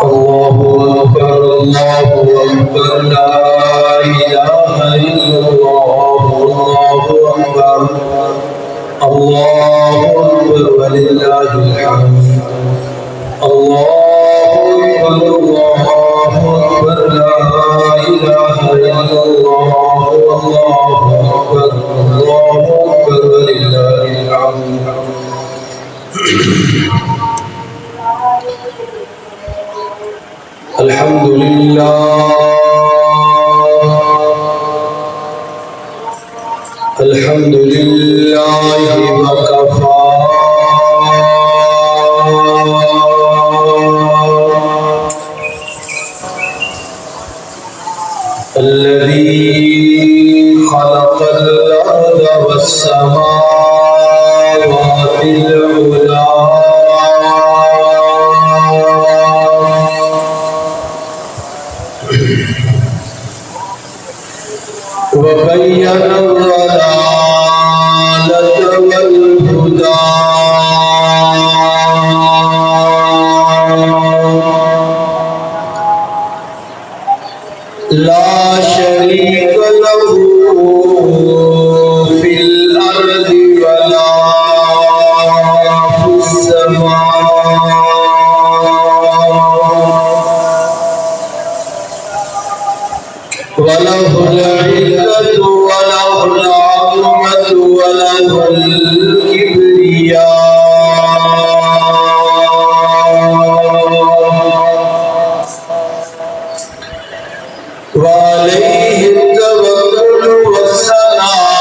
الله أكبر الله أكبر لا إله إلا الله الله أكبر الله أكبر ولله الحمد الله أكبر الله أكبر لا إله إلا الله الله أكبر ولله الحمد الحمد لله الحمد لله وكفى الذي خلق الأرض والسماوات العلى وبين الضلالة والهدى لا شريك له في الأرض ولا في السماء وله العزة وله العظمة وله الكبرياء وعليه التوكل والثناء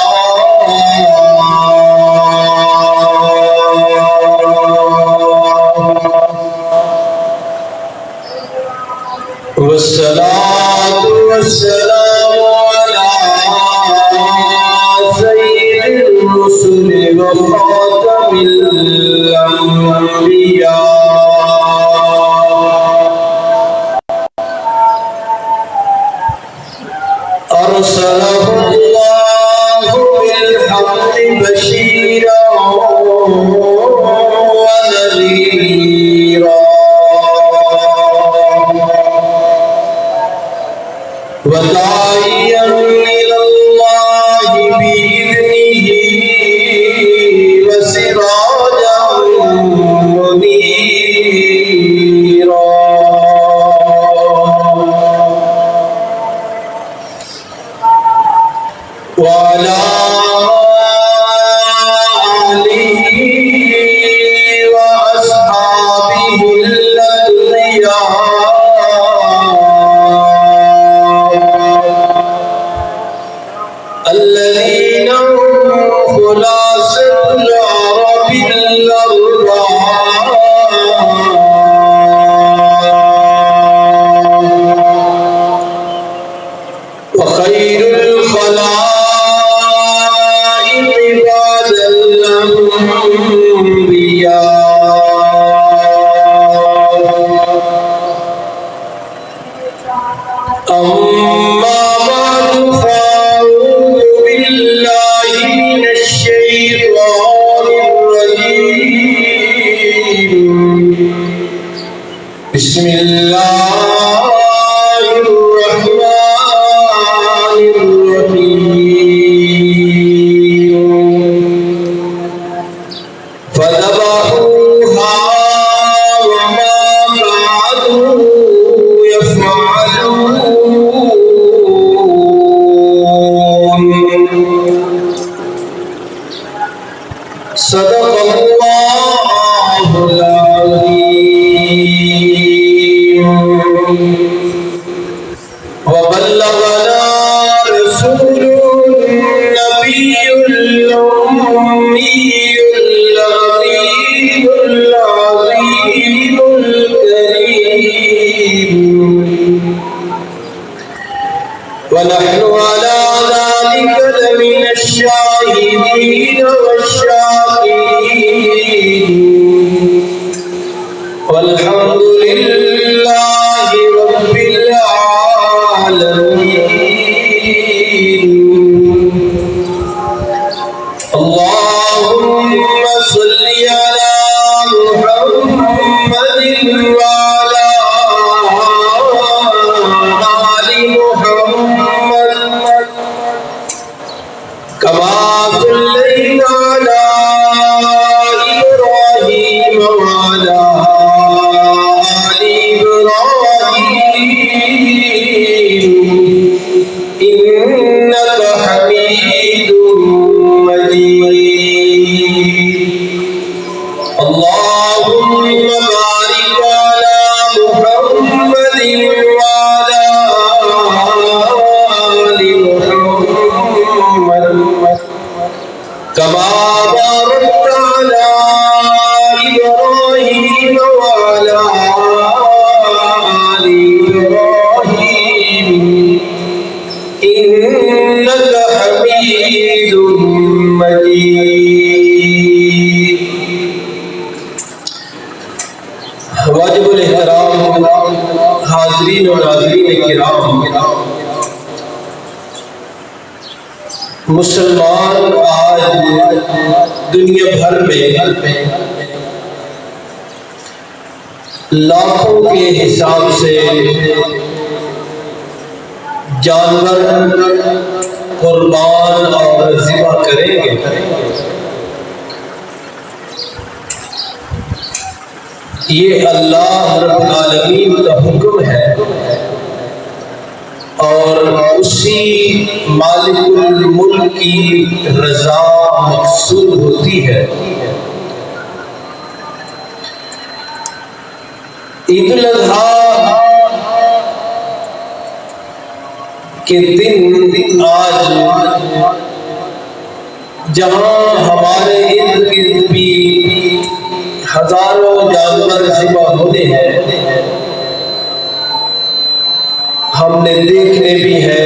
والصلاة والسلام على سيد الرسل وخاتم الأنبياء أرسله الله بالحق بشيرا ونذيرا وداعيا إلى الله بإذنه وسراجا منيرا وعلى آله وأصحابه الأتقياء الذين هم خلاصة العرب الأربعة وخير الخلائق بعد الأنبياء أما بعد فأعوذ بالله من الشيطان الرجيم بسم الله الرحمن الرحيم فذبحوها وما كانوا يفعلون صدق الله العظيم وبلغنا رسوله النبي الأمي الأمين العظيم الكريم ونحن على ذلك لمن الشاهدين والشاكرين والحمد لله رب العالمين اللهم صل على محمد وعلى حاضرین و ناظرین کرام، مسلمان آج دنیا بھر میں لاکھوں کے حساب سے جانور قربان اور ذبح کریں گے۔ یہ اللہ رب العالمین کا حکم ہے اور اسی مالک الملک کی رضا مقصود ہوتی ہے۔ عید الاضحیٰ کے دن آج جہاں ہمارے ارد گرد بھی ہزاروں جانور ذبح ہوتے ہیں، ہم نے دیکھنے بھی ہے،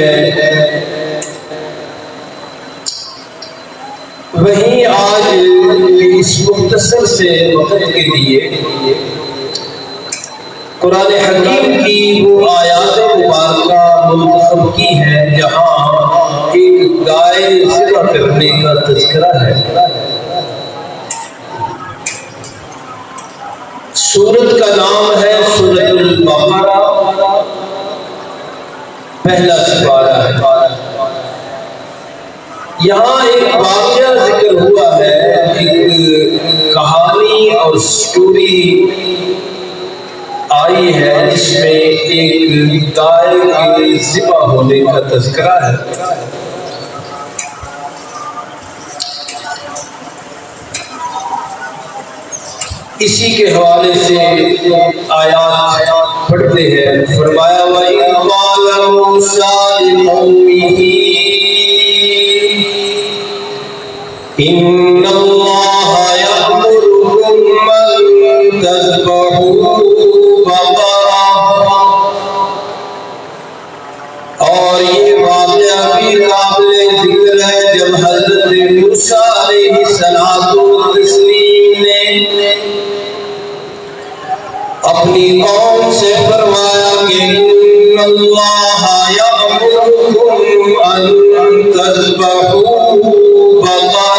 وہیں آج اس مختصر سے وقت کے لیے قرآن حکیم کی وہ آیات مبارکہ منتخب کی ہیں جہاں ایک گائے ذبح کرنے کا تذکرہ ہے۔ سورت کا نام ہے سورۃ البقرہ، پہلا سپارہ ہے۔ یہاں ایک واقعہ ذکر ہوا ہے، ایک کہانی اور سٹوری آئی ہے جس میں ایک گائے کے ذبح ہونے کا تذکرہ ہے۔ اسی کے حوالے سے آیات پڑھتے ہیں۔ فرمایا وَإِذْ قَالَ مُوسَىٰ لِقَوْمِهِ إِنَّ اللَّهَ يَأْمُرُكُمْ أَن تَذْبَحُوا بَقَرَةً، اور یہ واقعہ بھی قابل ذکر ہے جب حضرت موسیٰ علیہ السلام نے اپنی قوم سے فرمایا کہ ان اللہ یأمرکم ان تذبحوا بقرہ،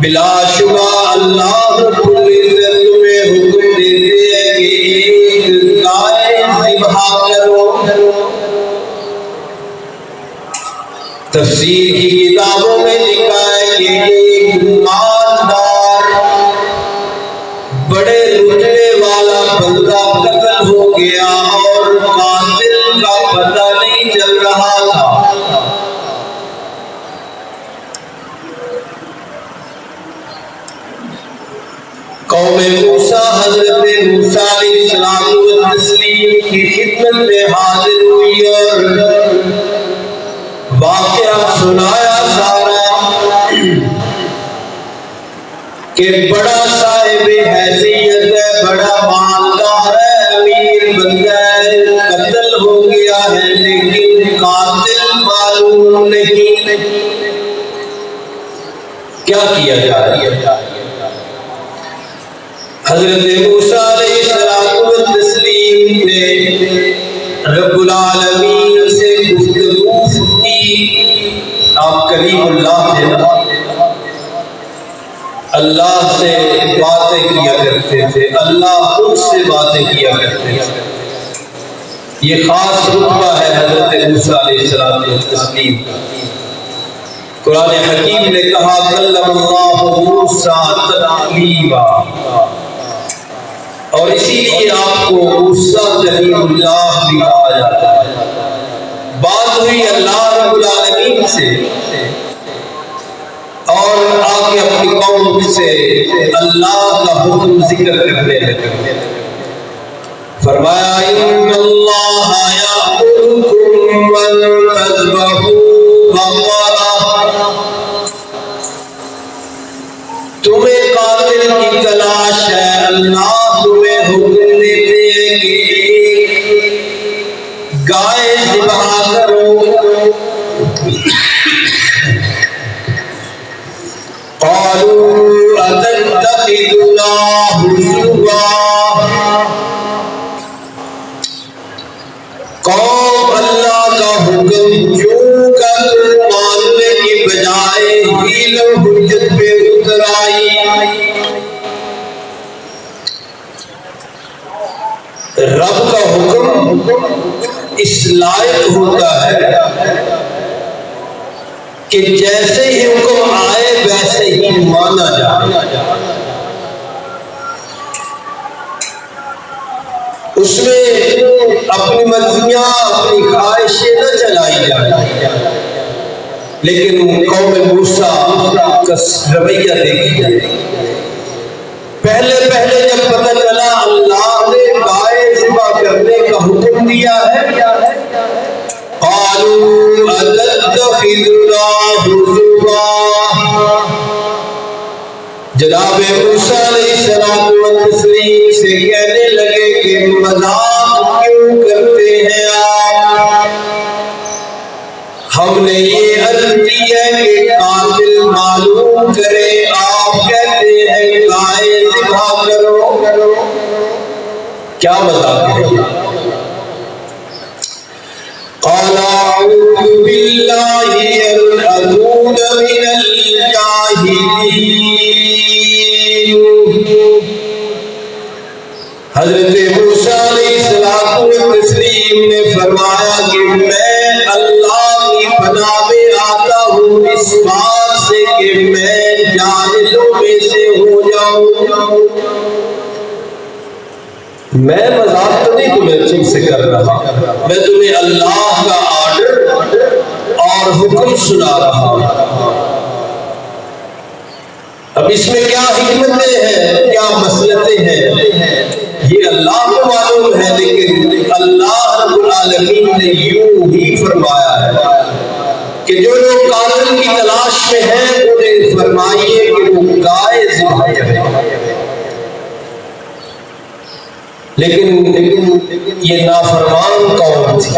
بلا شبہ اللہ رب العزت تمہیں حکم دیتے ہیں کہ ایک گائے ذبح کرو۔ تفسیر کی کتابوں میں لکھا ہے کہ ایک مالدار بڑے رتبے والا بندہ قتل ہو گیا اور قاتل کا پتہ نہیں چل رہا تھا۔ قوم موسیٰ حضرت موسیٰ علیہ السلام کی خدمت میں حاضر ہوئی اور واقعہ سنایا سارا کہ بڑا صاحب حیثیت ہے، بڑا مالدار ہے، امیر بندہ ہے، قتل ہو گیا ہے لیکن قاتل معلوم نہیں، کیا کیا جائے؟ حضرت موسیٰ علیہ السلام نے رب العالمین سے گفتگو کی۔ آپ کریم اللہ تھے نا، اللہ سے باتیں کیا کرتے تھے، اللہ ان سے باتیں کیا کرتے تھے۔ یہ خاص رتبہ ہے حضرت موسیٰ علیہ السلام کا۔ قرآن حکیم نے کہا کلم اللہ موسیٰ تکلیما، اور اسی لیے آپ کو موسیٰ کلیم اللہ بھی کہا جاتا ہے۔ بات ہوئی اللہ رب العالمین سے اور آگے اپنی قوم سے اللہ کا حکم ذکر کرنے لگے۔ فرمایا ان اللہ یأمرکم ان تذبحوا بقرہ، تمہیں قاتل کی تلاش ہے، اللہ تمہیں حکم دیتے ہیں کہ گائے ذبح کرو۔ قالوا اتتخذنا ہزوا، رب کا حکم اس لائق ہوتا ہے کہ جیسے ہی حکم آئے ویسے ہی مانا جائے، اس میں اپنی مرضیاں اپنی خواہشیں نہ چلائی جائیں، لیکن قوم موسیٰ کا رویہ دیکھی جائے۔ پہلے جب پتہ چلا اللہ نے گائے ذبح کرنے کا حکم دیا ہے، قالوا اتتخذنا ہزوا، جناب موسیٰ علیہ السلام تسلیم سے کہنے لگے کہ مذاق کیوں کرتے ہیں آپ؟ ہم نے یہ عرض کی ہے کہ قاتل معلوم کرے، آپ کہتے ہیں گائے ذبح کرو، کیا مذاق ہے؟ قال اعوذ باللہ ان اکون من الجاہلین۔ حضرت موسیٰ علیہ السلام نے فرمایا کہ میں اللہ کی پناہ میں آتا ہوں اس بات سے کہ میں جاہلوں میں سے ہو جاؤں۔ میں مذاق تو نہیں تمہیں تم سے کر رہا، میں تمہیں اللہ کا آرڈر اور حکم سنا رہا ہوں۔ اب اس میں کیا حکمتیں ہیں، کیا مصلحتیں ہیں، یہ اللہ کو معلوم ہے، لیکن اللہ رب العالمین نے یوں ہی فرمایا ہے کہ جو لوگ قاتل کی تلاش میں ہیں انہیں فرمائیے کہ وہ گائے ذبح کریں۔ لیکن یہ نافرمان قوم تھی،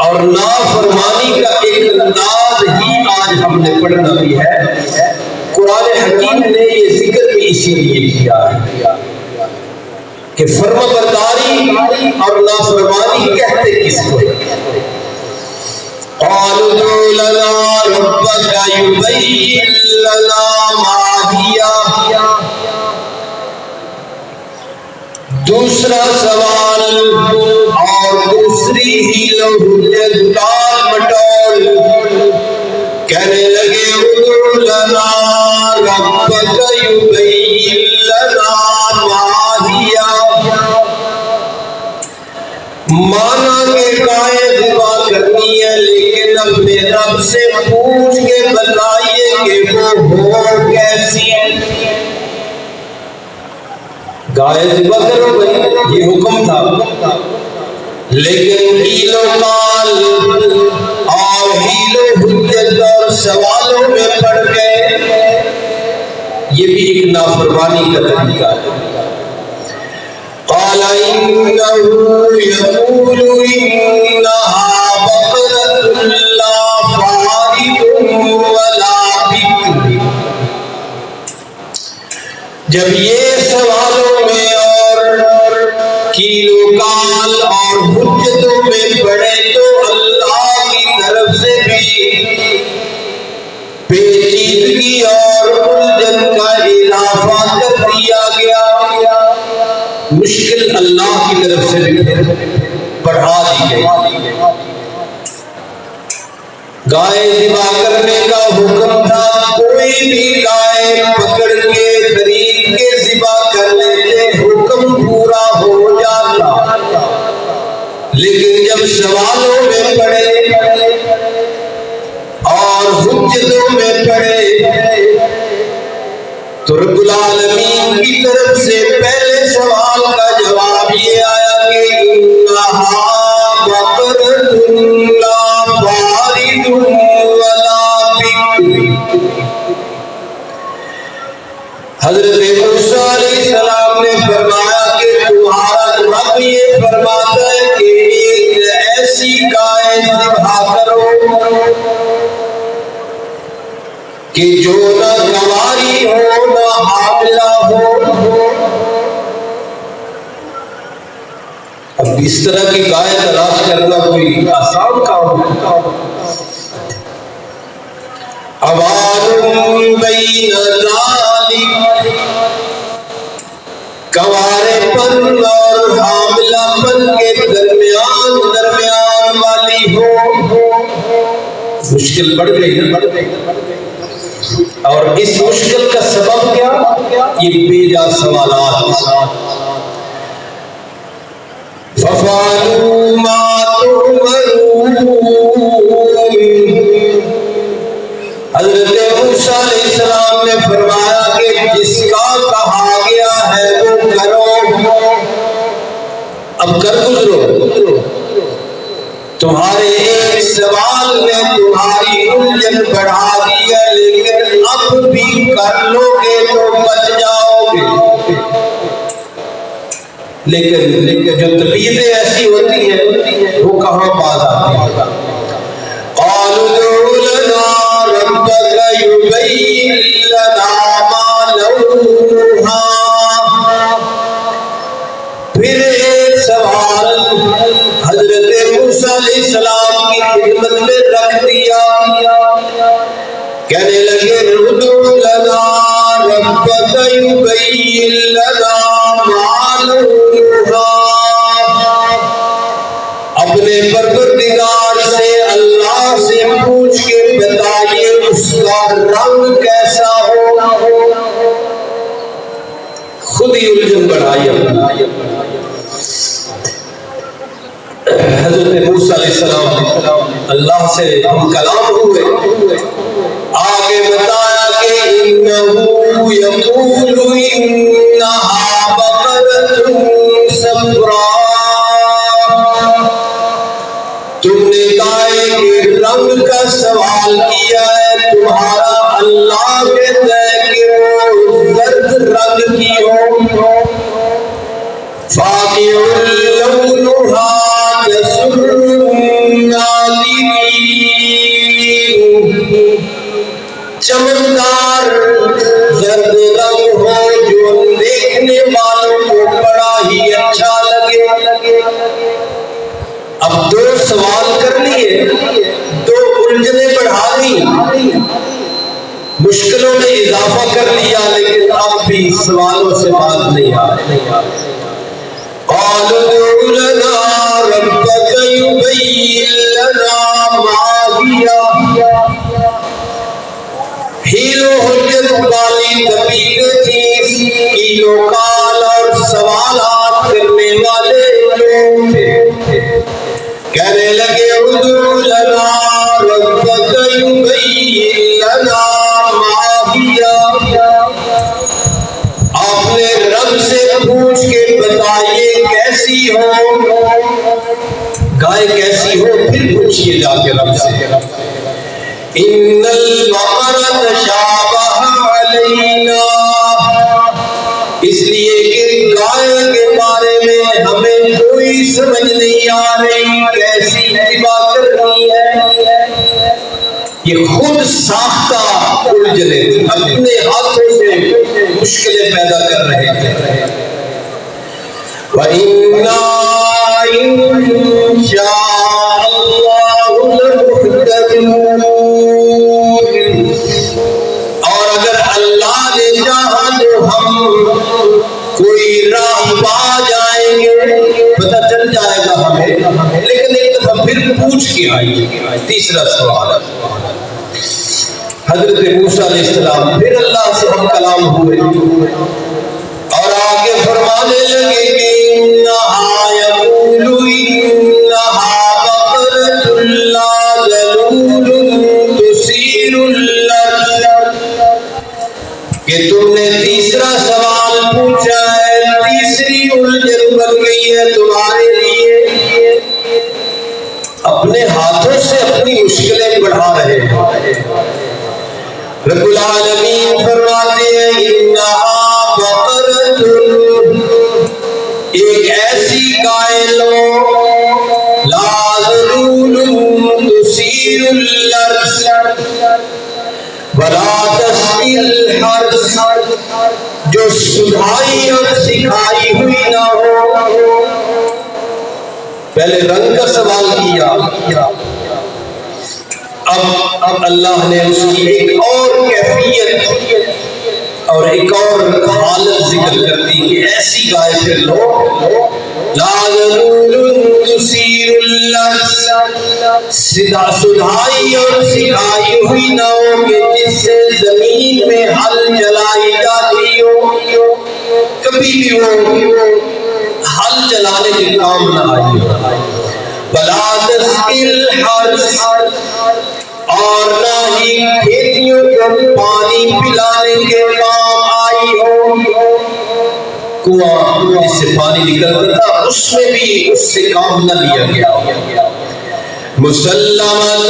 اور نافرمانی کا ایک انداز ہی آج ہم نے پڑھنا بھی ہے۔ قرآن حکیم نے یہ ذکر بھی اسی لیے کیا ہے کہ فرما برداری اور نافرمانی کہتے کس کو؟ قالوا ادع لنا ربك يبين لنا ما هي۔ دوسرا سوال اور دوسری ہیل و حجت ٹال مٹول، کہنے لگے ادع لنا ربك يبين لنا ما هي، مانا کہ گائے ذبح کرنی ہے لیکن اپنے رب سے پوچھ کے بتائیے کہ وہ ہو کیسی۔ گائے ذبح کرو بھائی، یہ حکم تھا، لیکن ہیل و مال اور ہیل و حجت اور سوالوں میں پڑ گئے، یہ بھی ایک نافرمانی کا طریقہ ہے۔ قال إنه يقول إنها بقرة لا فارض ولا بكر۔ جب یہ سوالوں میں اور کیلو کال اور حجتوں میں پڑے تو اللہ کی طرف سے بھی پیچیدگی اور الجھن کا اضافہ کر دیا گیا، مشکل اللہ کی طرف سے بھی بڑھا دی گئی۔ گائے ذبح کرنے کا حکم تھا، کوئی بھی گائے پکڑ کے خرید کے ذبح کر لیتے، حکم پورا ہو جاتا، لیکن جب سوالوں میں پڑے اور حجتوں میں پڑے تو رب العالمین کی طرف سے پہلے سوال کا جواب یہ آیا کہ انہا بقرۃ لا فارض ولا بکر۔ حضرت موسیٰ علیہ السلام نے فرمایا کہ تمہارا رب یہ فرماتا ہے کہ ایک ایسی گائے ذبح کرو کہ جو نہ گواری ہو نہ حاملہ ہو۔ اب اس طرح کی گائے تلاش کرنا کوئی آسان کام ہے؟ اوان بین ذالک، گوارے پن اور حاملہ پن کے درمیان والی ہو. مشکل بڑھ گئی. اور اس مشکل کا سبب کیا؟ یہ بیجا سوالات. فَفَعَلُوا مَا تُؤْمَرُونَ. حضرت موسیٰ علیہ السلام نے فرمایا کہ جس کا کہا گیا ہے وہ کرو. اب کر گزرو. تمہارے ایک سوال نے تمہاری الجھن بڑھا دی ہے، لیکن اب بھی کر لو گے تو بچ جاؤ گے. لیکن جو طبیعتیں ایسی ہوتی ہیں وہ کہاں باز آتی ہیں. قالوا ادع لنا ربك يبين لنا ما لونها. پھر ایک سوال حضرت موسیٰ علیہ السلام کی خدمت میں رکھ دیا. کہنے لگے ادع لنا ربك يبين لنا ما لونها. اپنے پروردگار سے اللہ سے پوچھ کے بتائیے اس کا رنگ کیسا ہو. خود ہی الجھن بڑھائی. حضرت موسیٰ علیہ السلام اللہ سے ہم کلام ہوئے. آگے بتایا کہ انہو یقول انہا بقرۃ صفراء. تم نے گائے کے رنگ کا سوال کیا ہے، تمہارا اللہ کہتا ہے کہ وہ زرد رنگ کی ہو. فاقع لونها تسر الناظرین. چمکدار زرد رنگ ہو جو دیکھنے والوں کو بڑا ہی اچھا لگے. اب دو سوال کر لیے، دو الجھنیں بڑھا دی، مشکلوں میں اضافہ کر لیا، لیکن اب بھی سوالوں سے باز نہیں آ رہے. قالوا ادع لنا ربك يبين لنا ما هي. ہیل و حجت والی طبیعت تھی، ہیل و کال اور سوالات کرنے والے لوگ تھے. کہنے لگے ادع لنا ربك يبين لنا ما هي. آپ نے رب سے پوچھ کے بتائیے کیسی ہو. گائے کیسی ہو پھر پوچھئے جا کے رب سے. ان البقرۃ تشابہ علینا. اس لیے کہ گائے کے بارے میں ہمیں کوئی سمجھ نہیں آ رہی کیسی اتباع کرنی ہے. یہ خود ساختہ الجھنے اپنے ہاتھوں سے مشکلیں پیدا کر رہے تھے. وَإِنَّا إِن شَاءَ اللَّهُ لَمُهْتَدُونَ. اور اگر اللہ نے چاہا تو ہم کوئی راہ پا جائیں گے، پتہ چل جائے گا ہمیں. لیکن ایک دفعہ پھر پوچھ کے آئیے. تیسرا سوال حضرت موسیٰ علیہ السلام پھر اللہ سے ہم کلام ہوئے اور آگے فرمانے لگے کہ انہا یقول انہا بقرۃ لا ذلول تثیر الارض. کہ تم نے تیسرا سوال پوچھا ہے، تیسری الجھن بن گئی ہے تمہارے لیے. اپنے ہاتھوں سے اپنی مشکلیں بڑھا رہے ہیں. رب العالمین فرماتے ہیں انہا بقرۃ، ایک ایسی گائے لو، لا ذلول تثیر الارض ولا تسقی الحرث، جو سدھائی اور سکھائی ہوئی نہ ہو. پہلے رنگ کا سوال کیا، اب اللہ نے اس کی ایک اور کیفیت اور ایک اور حالت ذکر کرتی کہ ایسی گائے پھر لو لا ذلول تثیر اللہ سدھائی اور سکھائی ہوئی نہ ہو کہ جس سے زمین میں ہل چلائی جاتی ہو، کبھی بھی وہ ہل چلانے کے کام نہ آئی ہو، بلا تسقی الحرث اور نہ ہی کھیتیوں کو پانی پلانے کے کام آئی ہو۔ کنواں جس سے پانی نکلتا تھا اس میں بھی اس سے کام نہ لیا گیا۔ مسلمۃ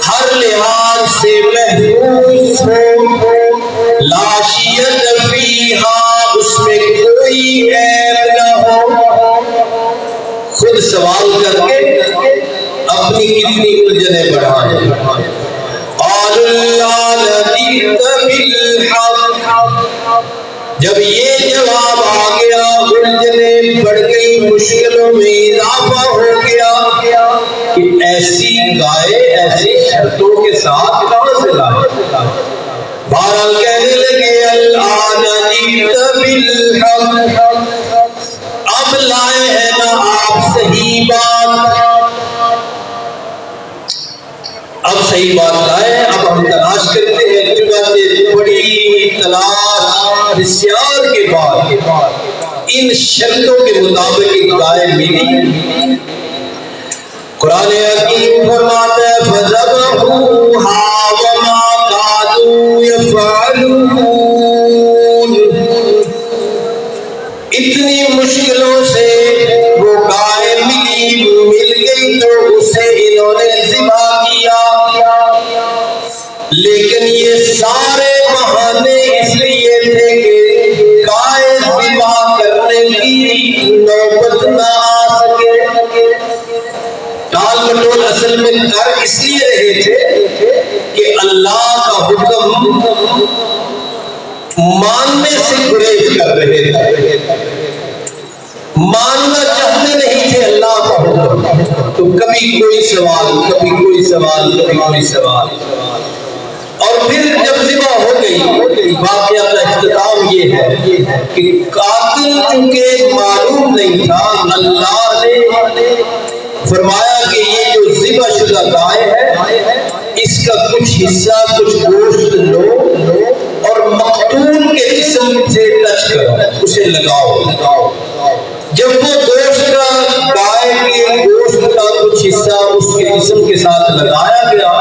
ہر لحاظ سے محفوظ ہو، لا شیۃ فیہا اس میں کوئی عیب نہ ہو۔ خود سوال کر کے اپنی کتنی الجھنیں بڑھائیں۔ قال اللہ جئت بالحق، جب یہ جواب آ گیا الجھنیں بڑھ گئی، مشکلوں میں اضافہ ہو گیا کہ ایسی گائے ایسی شرطوں کے ساتھ کہاں سے لائے۔ بہرحال کہنے لگے الآن جئت بالحق، اب لائے ہیں نا آپ صحیح بات، اب صحیح بات لائے، اب ہم تلاش کرتے ہیں۔ چنانچہ بڑی تلاش بسیار کے بعد ان شرطوں کے مطابق ایک گائے ملی۔ قرآن حکیم فرماتا ہے فَذَبَحُوهَا وَمَا كَادُوا يَفْعَلُونَ، اتنی مشکلوں سے وہ گائے مل گئی تو اسے انہوں نے ذبح کیا، لیکن یہ سارے بہانے اس لیے تھے کہ گائے ذبح کرنے کی نوبت نہ آ سکے۔ ٹال مٹول اصل میں کر اس لیے رہے تھے کہ اللہ کا حکم ماننے سے گریز کر رہے تھے، ماننا چاہتے نہیں تھے اللہ کا حکم، تو کبھی کوئی سوال کبھی کوئی سوال کبھی کوئی سوال، اور پھر جب ذبح ہو گئی واقعہ کا اختتام یہ ہے کہ قاتل چونکہ معلوم نہیں تھا، اللہ نے فرمایا کہ یہ جو ذبح شدہ گائے ہے اس کا کچھ حصہ کچھ گوشت لو اور مقتول کے جسم سے ٹچ کرو، اسے لگاؤ۔ جب وہ گوشت کا گائے کے گوشت کا کچھ حصہ اس کے جسم کے ساتھ لگایا گیا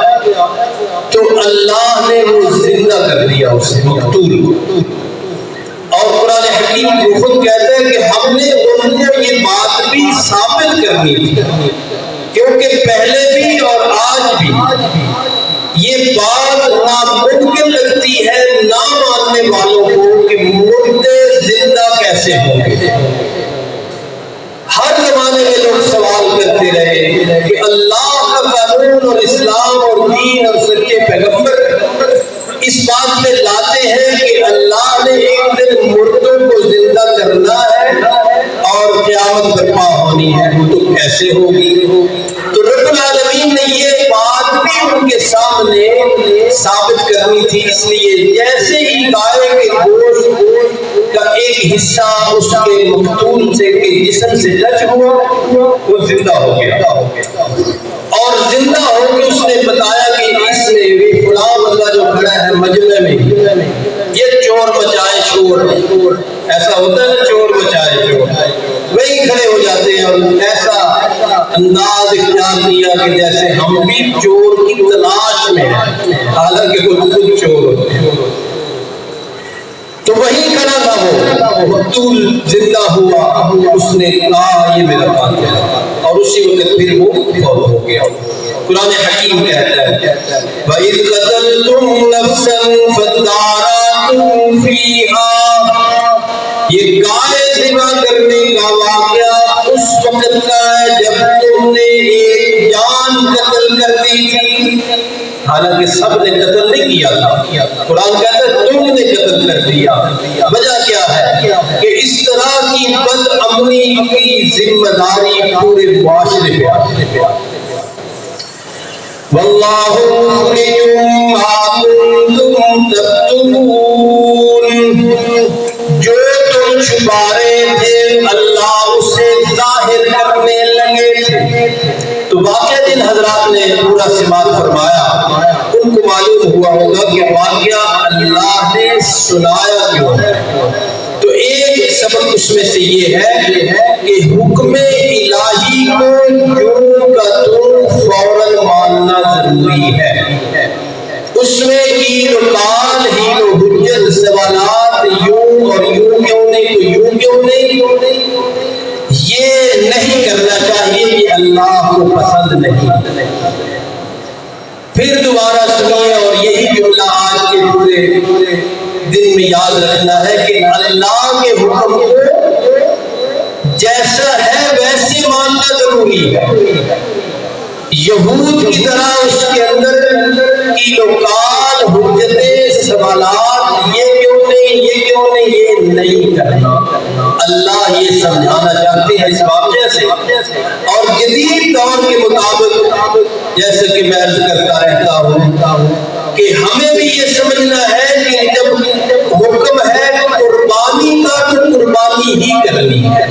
تو اللہ نے وہ زندہ کر دیا اسے مقتول کو۔ اور قرآن حکیم خود کہتا ہے کہ ہم نے ان کو یہ بات بھی ثابت کرنی تھی، کیونکہ پہلے بھی اور آج بھی یہ بات ناممکن لگتی ہے نہ ماننے والوں کو کہ مردے زندہ کیسے ہوں گے۔ ہر زمانے میں لوگ سوال کرتے رہے کہ اللہ کا قانون اور اسلام اور دین اور سچے پیغمبر اس بات پہ لاتے ہیں کہ اللہ نے ایک دن مردوں کو زندہ کرنا ہے اور قیامت برپا ہونی ہے، تو کیسے ہوگی؟ تو رب العالمین نے یہ بات بھی ان کے سامنے ثابت کرنی تھی، اس لیے جیسے ہی گائے کے گوشت کا ایک حصہ اس کے مقتول سے کے جسم سے ٹچ ہوا وہ زندہ ہو گیا، اور زندہ ہو کے اس نے بتایا کہ اس نے فلاں بندہ جو کھڑا ہے مجمع میں یہ چور مچائے شور، ایسا ہوتا ہے نا چور مچائے شور، وہی کھڑے ہو جاتے ہیں اور ایسا انداز اختیار کیا کہ جیسے ہم بھی چور کی تلاش میں ہیں، حالانکہ خود چور ہوتے ہیں۔ تو وہی کھڑا تھا وہ مقتول زندہ ہوا، اس نے کہا یہ میرا قاتل ہے، اور اسی وقت پھر وہ فوت ہو گیا۔ قرآن حکیم کہتا ہے وَإِذْ قَتَلْتُمْ نَفْسًا فَادَّارَأْتُمْ فِيهَا، یہ گائے ذبح کرنے کا واقعہ اس وقت کا ہے جب تم نے ایک جان قتل کر دی تھی، حالانکہ سب نے قتل نہیں کیا تھا، قرآن کہتا ہے تم نے قتل کر دیا۔ وجہ کیا ہے کہ اس طرح کی بد امنی کی ذمہ داری پورے معاشرے پہ آتی ہے۔ واللہ مخرج ما کنتم تکتمون، جو تم چھپا رہے تھے اللہ اسے ظاہر کرنے لگے تھے۔ تو واقعہ جن حضرات نے پورا سماعت فرمایا ان کو معلوم ہوا ہوگا کہ واقعہ اللہ نے سنایا کیوں ہے۔ تو ایک سبق اس میں سے یہ ہے کہ حکم الہی کو یوں کا توں فوراً ماننا ضروری ہے۔ اس میں قیل و قال، حیل و حجت، سوالات، یوں اور یوں کیوں نہیں تو یوں کیوں نہیں، یہ نہیں کرنا چاہیے، یہ اللہ کو پسند نہیں۔ پھر دوبارہ سنیے اور یہی جملہ آج کے پورے دن میں یاد رکھنا ہے کہ اللہ کے حکم کو جیسا ہے ویسے ماننا ضروری ہے۔ یہود کی طرح اس کے اندر قیل و قال، حجتیں، سوالات، یہ کیوں نہیں، یہ کیوں نہیں، یہ نہیں کرنا۔ اللہ یہ سمجھانا چاہتے ہیں اس واقعے سے، اور جدید دور کے مطابق جیسے کہ میں عرض کرتا رہتا ہوں کہ ہمیں بھی یہ سمجھنا ہے کہ جب حکم ہے قربانی کا تو قربانی ہی کرنی ہے۔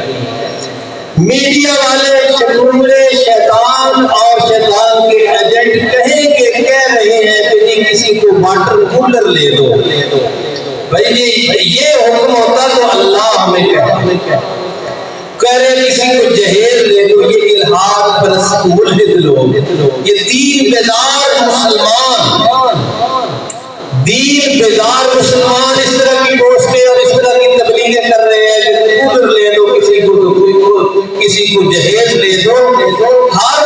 میڈیا والے چٹورے شیطان اور شیطان کے ایجنٹ کہہ رہے ہیں کہ جی کسی کو واٹر کولر لے دو، بھائی یہ حکم ہوتا تو اللہ ہمیں کہہ رہے کسی کو جہیز لے دو، یہ الہاد پرست ملحد لوگ، یہ دین بیدار مسلمان، دین بیدار مسلمان اس طرح کی پوسٹیں اور اس طرح کی تبلیغیں کر رہے ہیں کہ کولر لے دو کسی کو، تو کسی کو جہیز لے دو۔ ہر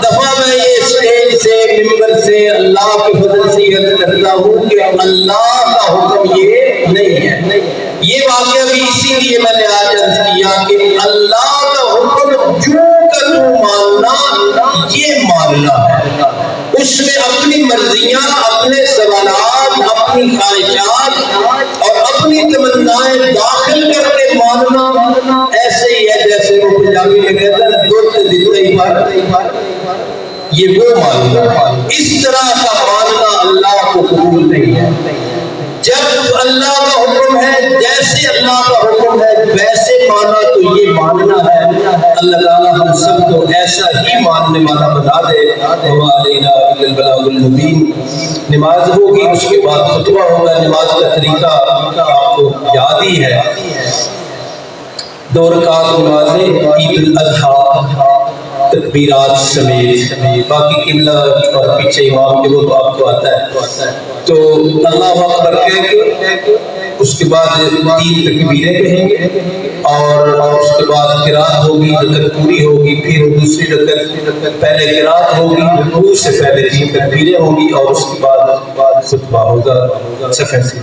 دفعہ میں یہ اسٹیج سے ممبر سے اللہ کے فضل سے عرض کرتا ہوں کہ اللہ کا حکم یہ نہیں ہے۔ یہ واقعہ بھی اسی لیے میں نے آج عرض کیا کہ اللہ کا حکم جو کرو ماننا، یہ ماننا ہے۔ اس میں اپنی مرضیاں، اپنے سوالات، اپنی خواہشات اور اپنی تمنائیں داخل کر کے ماننا ایسے ہی ہے جیسے وہ پنجابی میں کہتا ہے دودھ دیتے ہی بار، یہ وہ ماننا۔ اس طرح کا ماننا اللہ کو قبول نہیں ہے۔ جب اللہ کا حکم ہے، جیسے اللہ کا حکم ہے ویسے مانا تو یہ ماننا ہے۔ اللہ تعالیٰ ہم سب کو ایسا ہی ماننے والا بنا دے۔ وما علینا الا البلاغ المبین۔ نماز ہوگی، اس کے بعد خطبہ ہوگا۔ نماز کا طریقہ آپ کو یاد ہی ہے، 2 رکعت نمازیں عید الاضحیٰ تکبیرات سمیت، باقی قبلہ اور پیچھے امام کے وہ تو آپ کو آتا ہے۔ تو اللہ اکبر کہہ کے اس کے بعد 3 تکبیریں کہیں گے اور اس کے بعد قرات ہوگی، رکعت پوری ہوگی، پھر دوسری رکعت پہلے قرات ہوگی، رکوع سے پہلے 3 تکبیریں ہوگی اور اس کے بعد خطبہ ہوگا۔ صفحہ سے